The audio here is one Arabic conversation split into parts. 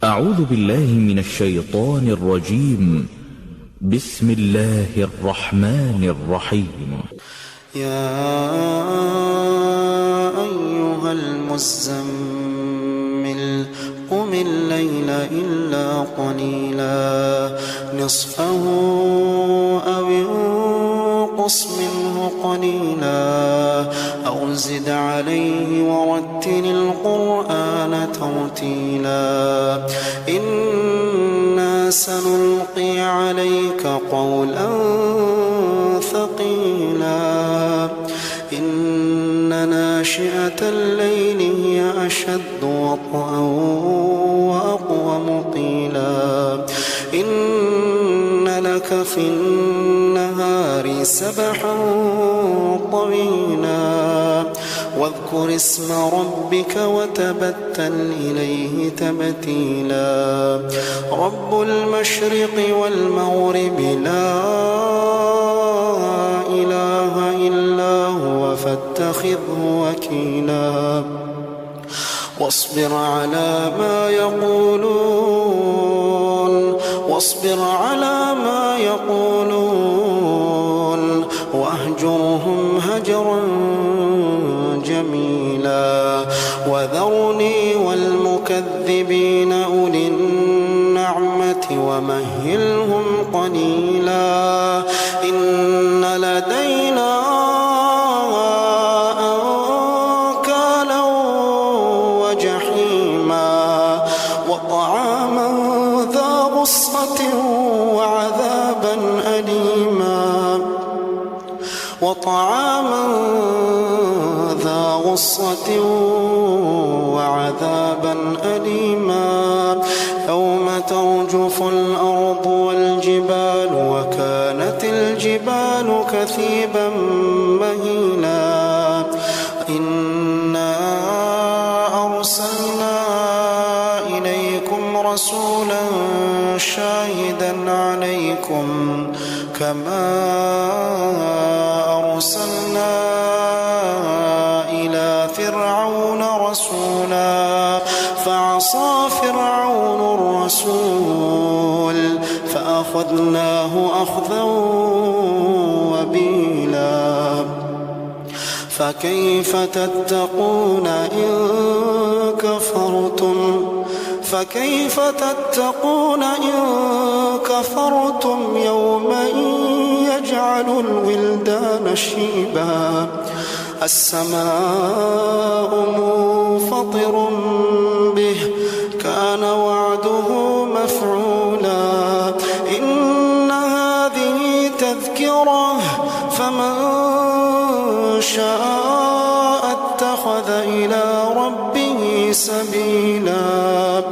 أعوذ بالله من الشيطان الرجيم. بسم الله الرحمن الرحيم. يا أيها المزمل قم الليل إلا قليلا نصفه أو انقص منه قليلا أو زد عليه ورتل القرآن ترتيلا إنا سنلقي عليك قولا ثقيلا إن ناشئة الليل هي أشد وطئا وأقوم قيلا إن لك في النهار سبحا طويلا واذكر اسم ربك وتبتل إليه تبتيلا رب المشرق والمغرب لا إله إلا هو فاتخذه وكيلا واصبر على ما يقولون واهجرهم هجرا جميلا وذرني والمكذبين أولي النعمة ومهلهم قليلا إن لدينا أنكالا وجحيما وطعاما ذا غصة وعذابا أليما يوم ترجف الأرض والجبال وكانت الجبال كثيبا مهيلا إنا أرسلنا إليكم رسولا شاهدا عليكم كما أرسلنا إلى فرعون رسولا فعصى فرعون الرسول فأخذناه أخذا وبيلا فكيف تتقون إن كفرتم يوما يجعل الولدان شيبا السماء منفطر به كان وعده مفعولا إن هذه تذكرة فمن شاء اتخذ إلى ربه سبيلا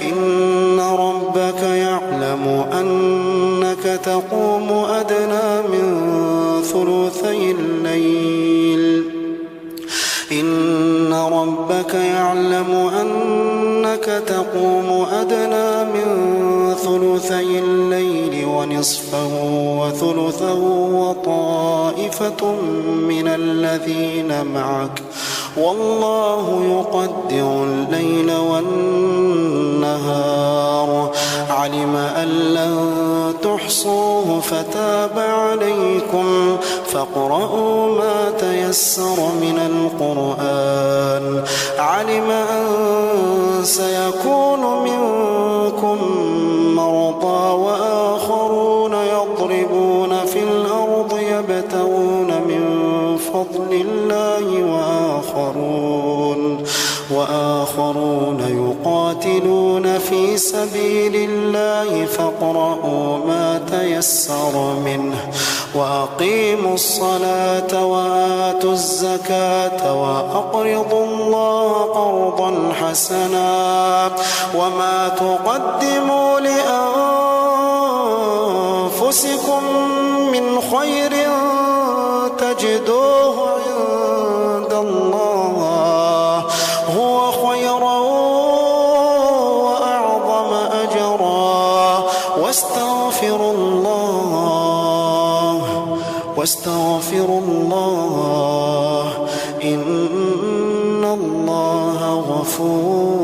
إن ربك يعلم أنك تقوم أدنى من ثلثي الليل ونصفه وثلثه وطائفة من الذين معك والله يقدر الليل والنهار علم أن لن تحصوه فتاب عليكم فاقرؤوا ما تيسر من القرآن علم أن سيكون منكم مرضى وآخرون يضربون في الأرض يبتغون من فضل الله وآخرون يقاتلون في سبيل الله فاقرؤوا ما تيسر منه وأقيموا الصلاة وآتوا الزكاة وأقرضوا الله قرضا حسنا وما تقدموا لأنفسكم من خير تجدوه عند الله هو خيرا وأعظم أجرا واستغفروا الله إن الله غفور